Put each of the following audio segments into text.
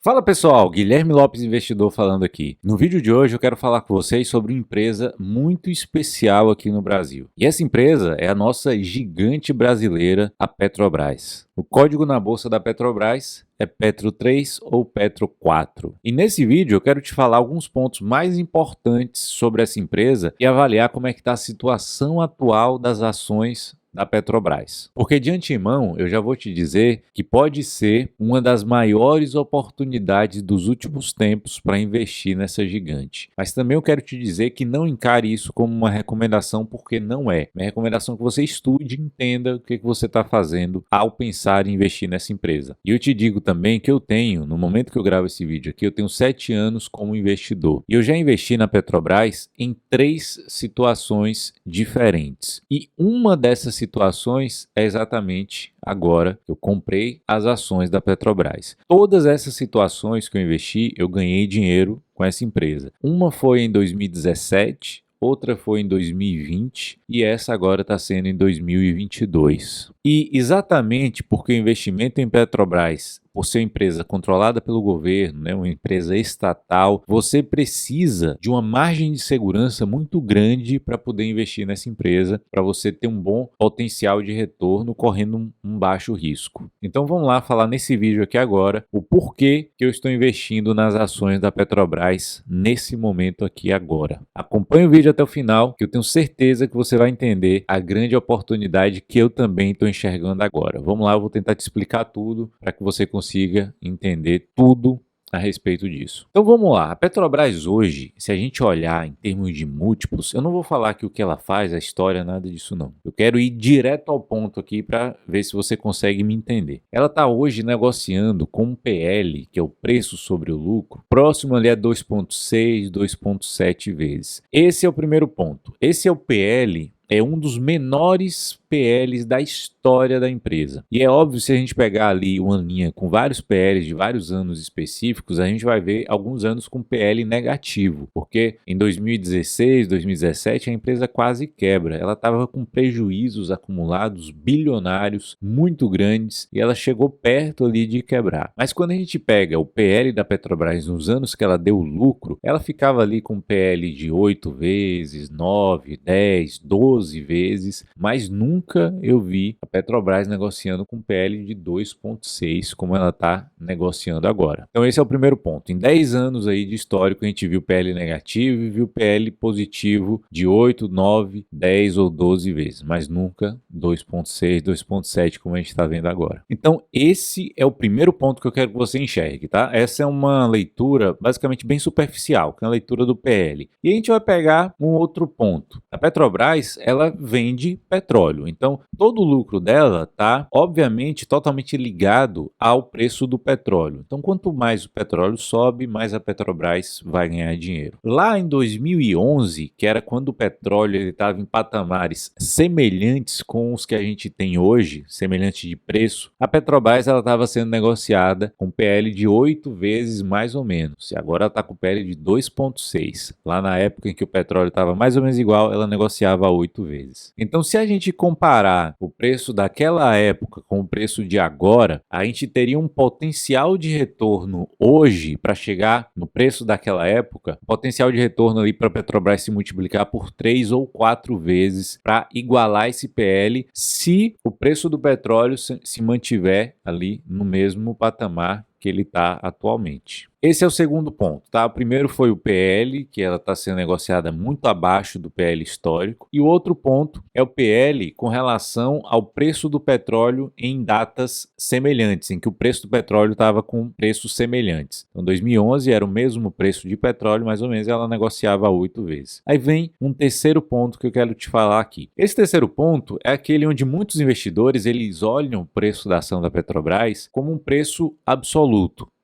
Fala pessoal, Guilherme Lopes Investidor falando aqui. No vídeo de hoje eu quero falar com vocês sobre uma empresa muito especial aqui no Brasil. E essa empresa é a nossa gigante brasileira, a Petrobras. O código na bolsa da Petrobras é Petro 3 ou Petro 4. E nesse vídeo eu quero te falar alguns pontos mais importantes sobre essa empresa e avaliar como é que está a situação atual das ações da Petrobras. Porque de antemão eu já vou te dizer que pode ser uma das maiores oportunidades dos últimos tempos para investir nessa gigante. Mas também eu quero te dizer que não encare isso como uma recomendação, porque não é. Minha recomendação é que você estude e entenda o que você está fazendo ao pensar em investir nessa empresa. E eu te digo também que eu tenho, no momento que eu gravo esse vídeo aqui, eu tenho 7 anos como investidor. E eu já investi na Petrobras em 3 situações diferentes. E uma dessas situações é exatamente agora que eu comprei as ações da Petrobras. Todas essas situações que eu investi, eu ganhei dinheiro com essa empresa. Uma foi em 2017, outra foi em 2020 e essa agora está sendo em 2022. E exatamente porque o investimento em Petrobras, por ser uma empresa controlada pelo governo, né, uma empresa estatal, você precisa de uma margem de segurança muito grande para poder investir nessa empresa, para você ter um bom potencial de retorno correndo um baixo risco. Então vamos lá falar nesse vídeo aqui agora o porquê que eu estou investindo nas ações da Petrobras nesse momento aqui agora. Acompanhe o vídeo até o final, que eu tenho certeza que você vai entender a grande oportunidade que eu também estou enxergando agora. Vamos lá, eu vou tentar te explicar tudo para que você consiga entender tudo a respeito disso. Então vamos lá, a Petrobras hoje, se a gente olhar em termos de múltiplos, eu não vou falar que o que ela faz, a história, nada disso não. Eu quero ir direto ao ponto aqui para ver se você consegue me entender. Ela está hoje negociando com um PL, que é o preço sobre o lucro, próximo ali a 2,6, 2,7 vezes. Esse é o primeiro ponto. Esse é o PL, é um dos menores PLs da história da empresa. E é óbvio, se a gente pegar ali uma linha com vários PLs de vários anos específicos, a gente vai ver alguns anos com PL negativo, porque em 2016, 2017 a empresa quase quebra. Ela estava com prejuízos acumulados bilionários muito grandes e ela chegou perto ali de quebrar. Mas quando a gente pega o PL da Petrobras nos anos que ela deu lucro, ela ficava ali com PL de 8 vezes, 9, 10, 12 vezes, mas nunca eu vi a Petrobras negociando com PL de 2,6 como ela está negociando agora. Então esse é o primeiro ponto. Em 10 anos aí de histórico a gente viu PL negativo e viu PL positivo de 8, 9, 10 ou 12 vezes, mas nunca 2,6, 2,7 como a gente está vendo agora. Então esse é o primeiro ponto que eu quero que você enxergue, tá? Essa é uma leitura basicamente bem superficial, que é a leitura do PL. E a gente vai pegar um outro ponto. A Petrobras, ela vende petróleo. Então, todo o lucro dela está, obviamente, totalmente ligado ao preço do petróleo. Então, quanto mais o petróleo sobe, mais a Petrobras vai ganhar dinheiro. Lá em 2011, que era quando o petróleo estava em patamares semelhantes com os que a gente tem hoje, semelhantes de preço, a Petrobras estava sendo negociada com PL de 8 vezes mais ou menos. E agora ela está com PL de 2,6. Lá na época em que o petróleo estava mais ou menos igual, ela negociava a 8 vezes. Então, se a gente comparar o preço daquela época com o preço de agora, a gente teria um potencial de retorno hoje para chegar no preço daquela época, potencial de retorno ali para a Petrobras se multiplicar por 3 ou 4 vezes para igualar esse PL, se o preço do petróleo se mantiver ali no mesmo patamar que ele está atualmente. Esse é o segundo ponto, tá? O primeiro foi o PL, que ela está sendo negociada muito abaixo do PL histórico. E o outro ponto é o PL com relação ao preço do petróleo em datas semelhantes, em que o preço do petróleo estava com preços semelhantes. Então, 2011 era o mesmo preço de petróleo, mais ou menos, ela negociava 8 vezes. Aí vem um terceiro ponto que eu quero te falar aqui. Esse terceiro ponto é aquele onde muitos investidores eles olham o preço da ação da Petrobras como um preço absoluto.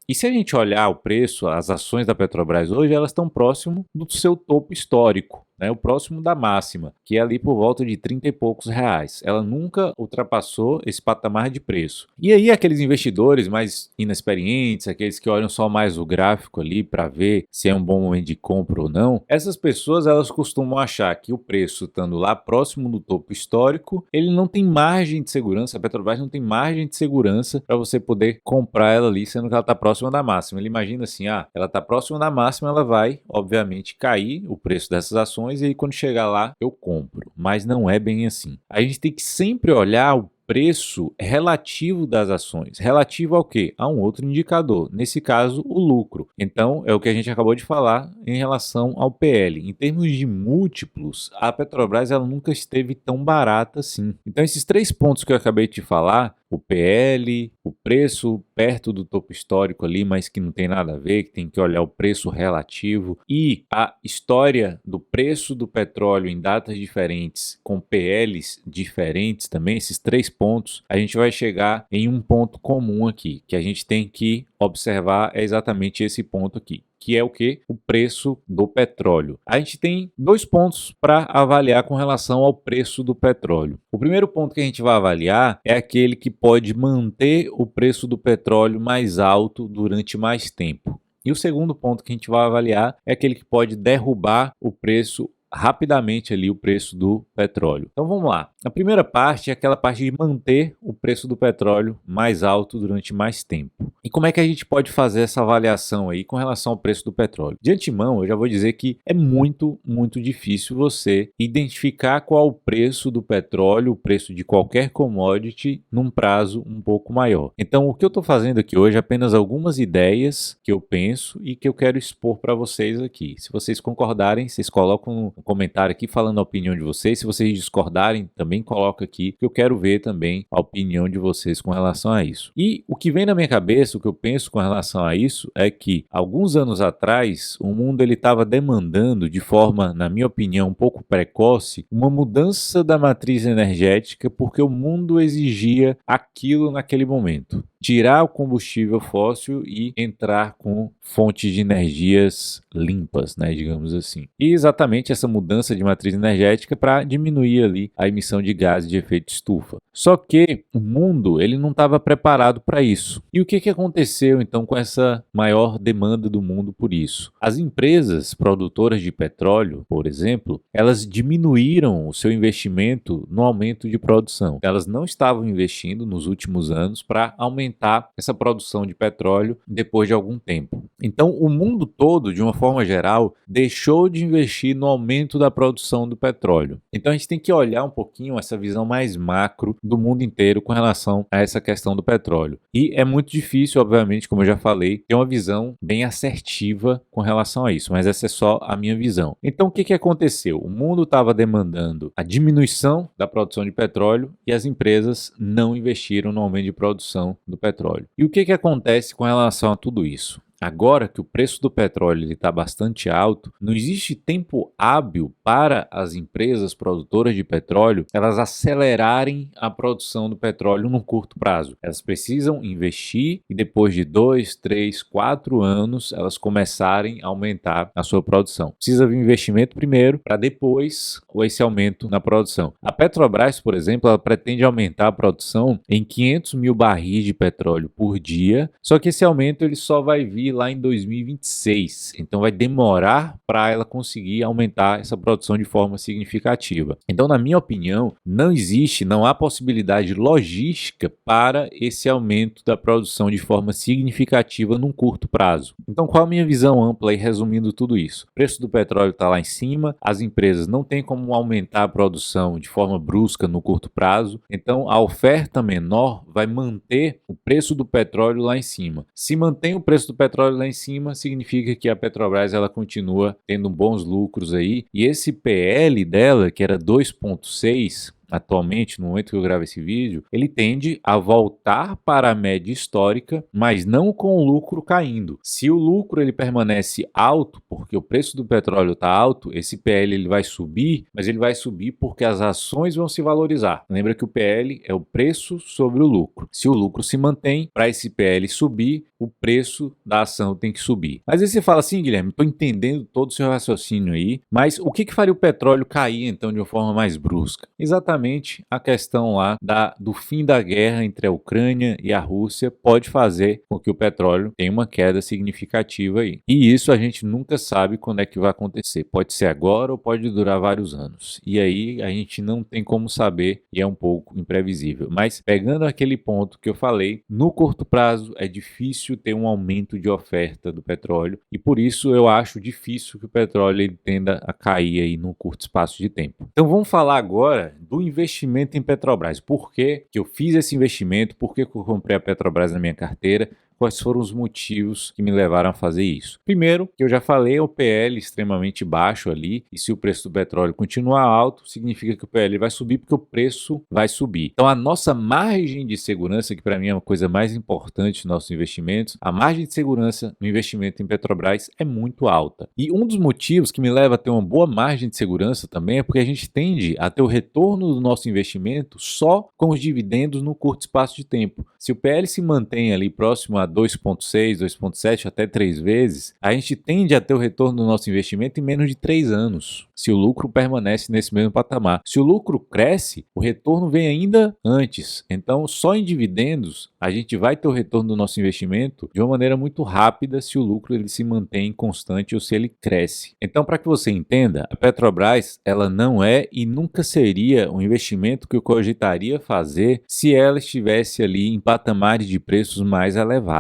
E se a gente olhar o preço, as ações da Petrobras hoje, elas estão próximo do seu topo histórico. né, o próximo da máxima, que é ali por volta de 30 e poucos reais. Ela nunca ultrapassou esse patamar de preço. E aí aqueles investidores mais inexperientes, aqueles que olham só mais o gráfico ali para ver se é um bom momento de compra ou não, essas pessoas elas costumam achar que o preço estando lá próximo do topo histórico, ele não tem margem de segurança, a Petrobras não tem margem de segurança para você poder comprar ela ali, sendo que ela está próxima da máxima. Ele imagina assim, ela está próxima da máxima, ela vai, obviamente, cair o preço dessas ações e aí quando chegar lá eu compro. Mas não é bem assim. A gente tem que sempre olhar o preço relativo das ações. Relativo ao quê? A um outro indicador, nesse caso o lucro. Então é o que a gente acabou de falar em relação ao PL. Em termos de múltiplos, a Petrobras ela nunca esteve tão barata assim. Então esses 3 pontos que eu acabei de falar, o PL, o preço perto do topo histórico ali, mas que não tem nada a ver, que tem que olhar o preço relativo, e a história do preço do petróleo em datas diferentes, com PLs diferentes também, esses 3 pontos, a gente vai chegar em um ponto comum aqui, que a gente tem que observar é exatamente esse ponto aqui, que é o que? O preço do petróleo. A gente tem 2 pontos para avaliar com relação ao preço do petróleo. O primeiro ponto que a gente vai avaliar é aquele que pode manter o preço do petróleo mais alto durante mais tempo. E o segundo ponto que a gente vai avaliar é aquele que pode derrubar o preço rapidamente ali o preço do petróleo. Então vamos lá. A primeira parte é aquela parte de manter o preço do petróleo mais alto durante mais tempo. E como é que a gente pode fazer essa avaliação aí com relação ao preço do petróleo? De antemão, eu já vou dizer que é muito difícil você identificar qual o preço do petróleo, o preço de qualquer commodity num prazo um pouco maior. Então o que eu estou fazendo aqui hoje é apenas algumas ideias que eu penso e que eu quero expor para vocês aqui. Se vocês concordarem, vocês colocam no comentário aqui falando a opinião de vocês. Se vocês discordarem, também coloca aqui, que eu quero ver também a opinião de vocês com relação a isso. E o que vem na minha cabeça, o que eu penso com relação a isso, é que alguns anos atrás, o mundo ele estava demandando de forma, na minha opinião, um pouco precoce, uma mudança da matriz energética, porque o mundo exigia aquilo naquele momento. Tirar o combustível fóssil e entrar com fontes de energias limpas, né, digamos assim. E exatamente essa mudança de matriz energética para diminuir ali a emissão de gases de efeito estufa. Só que o mundo ele não estava preparado para isso. E o que aconteceu então com essa maior demanda do mundo por isso? As empresas produtoras de petróleo, por exemplo, elas diminuíram o seu investimento no aumento de produção. Elas não estavam investindo nos últimos anos para aumentar essa produção de petróleo depois de algum tempo. Então, o mundo todo, de uma forma geral, deixou de investir no aumento da produção do petróleo. Então, a gente tem que olhar um pouquinho essa visão mais macro do mundo inteiro com relação a essa questão do petróleo. E é muito difícil, obviamente, como eu já falei, ter uma visão bem assertiva com relação a isso, mas essa é só a minha visão. Então, o que aconteceu? O mundo estava demandando a diminuição da produção de petróleo e as empresas não investiram no aumento de produção do petróleo. E o que acontece com relação a tudo isso? Agora que o preço do petróleo está bastante alto, não existe tempo hábil para as empresas produtoras de petróleo elas acelerarem a produção do petróleo num curto prazo. Elas precisam investir e depois de 2, 3, 4 anos elas começarem a aumentar a sua produção. Precisa vir investimento primeiro para depois esse aumento na produção. A Petrobras, por exemplo, ela pretende aumentar a produção em 500 mil barris de petróleo por dia, só que esse aumento ele só vai vir lá em 2026, então vai demorar para ela conseguir aumentar essa produção de forma significativa. Então, na minha opinião, não há possibilidade logística para esse aumento da produção de forma significativa num curto prazo. Então, qual a minha visão ampla e resumindo tudo isso? O preço do petróleo está lá em cima, as empresas não têm como aumentar a produção de forma brusca no curto prazo, então a oferta menor vai manter o preço do petróleo lá em cima. Se mantém o preço do petróleo lá em cima, significa que a Petrobras ela continua tendo bons lucros aí, e esse PL dela, que era 2,6, atualmente, no momento que eu gravo esse vídeo, ele tende a voltar para a média histórica, mas não com o lucro caindo. Se o lucro ele permanece alto, porque o preço do petróleo está alto, esse PL ele vai subir, mas ele vai subir porque as ações vão se valorizar. Lembra que o PL é o preço sobre o lucro. Se o lucro se mantém, para esse PL subir, o preço da ação tem que subir. Às vezes você fala assim, Guilherme, estou entendendo todo o seu raciocínio aí, mas o que faria o petróleo cair então de uma forma mais brusca? Exatamente a questão lá do fim da guerra entre a Ucrânia e a Rússia pode fazer com que o petróleo tenha uma queda significativa aí. E isso a gente nunca sabe quando é que vai acontecer. Pode ser agora ou pode durar vários anos. E aí a gente não tem como saber e é um pouco imprevisível. Mas pegando aquele ponto que eu falei, no curto prazo é difícil ter um aumento de oferta do petróleo e por isso eu acho difícil que o petróleo ele tenda a cair aí num curto espaço de tempo. Então vamos falar agora do investimento em Petrobras. Por que eu fiz esse investimento? Por que eu comprei a Petrobras na minha carteira? Quais foram os motivos que me levaram a fazer isso? Primeiro, que eu já falei, é o PL extremamente baixo ali, e se o preço do petróleo continuar alto, significa que o PL vai subir porque o preço vai subir. Então a nossa margem de segurança, que para mim é uma coisa mais importante nos nossos investimentos, a margem de segurança no investimento em Petrobras é muito alta. E um dos motivos que me leva a ter uma boa margem de segurança também é porque a gente tende a ter o retorno do nosso investimento só com os dividendos no curto espaço de tempo. Se o PL se mantém ali próximo a 2,6, 2,7, até 3 vezes, a gente tende a ter o retorno do nosso investimento em menos de 3 anos, se o lucro permanece nesse mesmo patamar. Se o lucro cresce, o retorno vem ainda antes. Então, só em dividendos, a gente vai ter o retorno do nosso investimento de uma maneira muito rápida se o lucro ele se mantém constante ou se ele cresce. Então, para que você entenda, a Petrobras ela não é e nunca seria um investimento que eu cogitaria fazer se ela estivesse ali em patamares de preços mais elevados.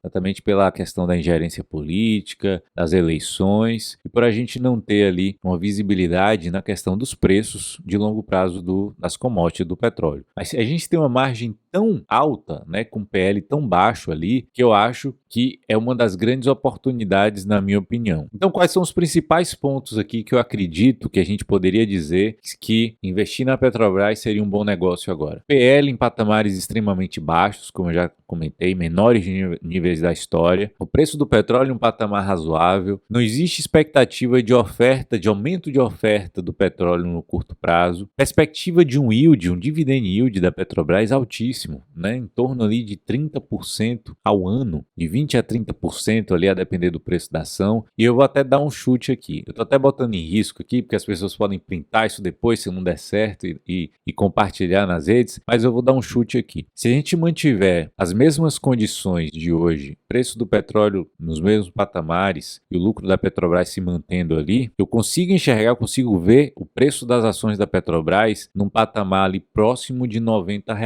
Exatamente pela questão da ingerência política, das eleições e por a gente não ter ali uma visibilidade na questão dos preços de longo prazo das commodities do petróleo. Mas a gente tem uma margem tão alta, né, com PL tão baixo ali, que eu acho que é uma das grandes oportunidades na minha opinião. Então, quais são os principais pontos aqui que eu acredito que a gente poderia dizer que investir na Petrobras seria um bom negócio agora? PL em patamares extremamente baixos, como eu já comentei, menores níveis da história. O preço do petróleo em um patamar razoável. Não existe expectativa de oferta, de aumento de oferta do petróleo no curto prazo. Perspectiva de um yield, um dividend yield da Petrobras altíssimo, né? Em torno ali de 30% ao ano, de 20 a 30% ali a depender do preço da ação. E eu vou até dar um chute aqui. Eu tô até botando em risco aqui, porque as pessoas podem printar isso depois se não der certo e compartilhar nas redes, mas eu vou dar um chute aqui. Se a gente mantiver as mesmas condições de hoje, preço do petróleo nos mesmos patamares e o lucro da Petrobras se mantendo ali, eu consigo enxergar, eu consigo ver o preço das ações da Petrobras num patamar ali próximo de R$ 90.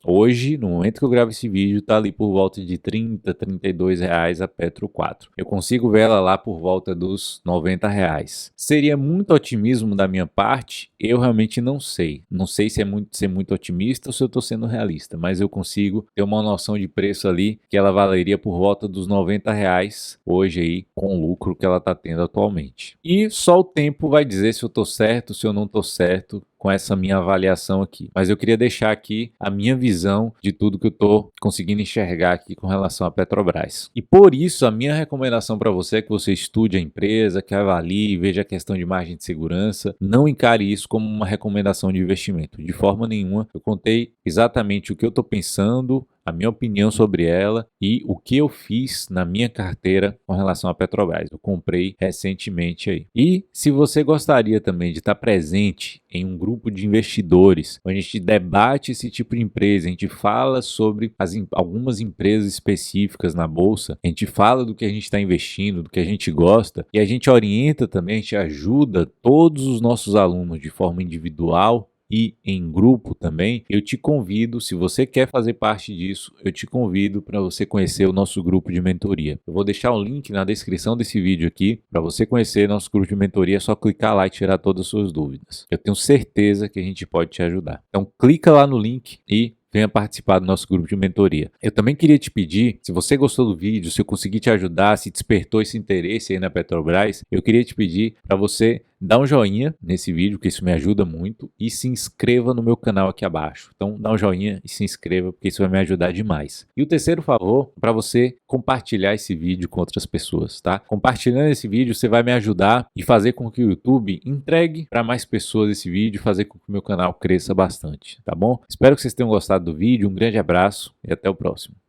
Hoje, no momento que eu gravo esse vídeo, está ali por volta de R$ 30, R$ 32 a Petro 4. Eu consigo ver ela lá por volta dos R$ 90. Seria muito otimismo da minha parte? Eu realmente não sei. Não sei se é ser muito otimista ou se eu estou sendo realista, mas eu consigo ter uma noção de preço ali que ela valeria por volta dos R$ 90 hoje aí, com o lucro que ela está tendo atualmente. E só o tempo vai dizer se eu estou certo, se eu não estou certo com essa minha avaliação aqui. Mas eu queria deixar aqui a minha visão de tudo que eu estou conseguindo enxergar aqui com relação à Petrobras. E por isso, a minha recomendação para você é que você estude a empresa, que avalie, veja a questão de margem de segurança. Não encare isso como uma recomendação de investimento. De forma nenhuma, eu contei exatamente o que eu estou pensando, a minha opinião sobre ela e o que eu fiz na minha carteira com relação à Petrobras. Eu comprei recentemente aí. E se você gostaria também de estar presente em um grupo de investidores, onde a gente debate esse tipo de empresa, a gente fala sobre algumas empresas específicas na bolsa, a gente fala do que a gente está investindo, do que a gente gosta, e a gente orienta também, a gente ajuda todos os nossos alunos de forma individual e em grupo também, eu te convido, se você quer fazer parte disso, eu te convido para você conhecer o nosso grupo de mentoria. Eu vou deixar o link na descrição desse vídeo aqui, para você conhecer nosso grupo de mentoria, é só clicar lá e tirar todas as suas dúvidas. Eu tenho certeza que a gente pode te ajudar. Então clica lá no link e venha participar do nosso grupo de mentoria. Eu também queria te pedir, se você gostou do vídeo, se eu conseguir te ajudar, se despertou esse interesse aí na Petrobras, eu queria te pedir para você dá um joinha nesse vídeo, que isso me ajuda muito, e se inscreva no meu canal aqui abaixo. Então dá um joinha e se inscreva, porque isso vai me ajudar demais. E o terceiro favor, para você compartilhar esse vídeo com outras pessoas, tá? Compartilhando esse vídeo, você vai me ajudar e fazer com que o YouTube entregue para mais pessoas esse vídeo, fazer com que o meu canal cresça bastante, tá bom? Espero que vocês tenham gostado do vídeo, um grande abraço e até o próximo.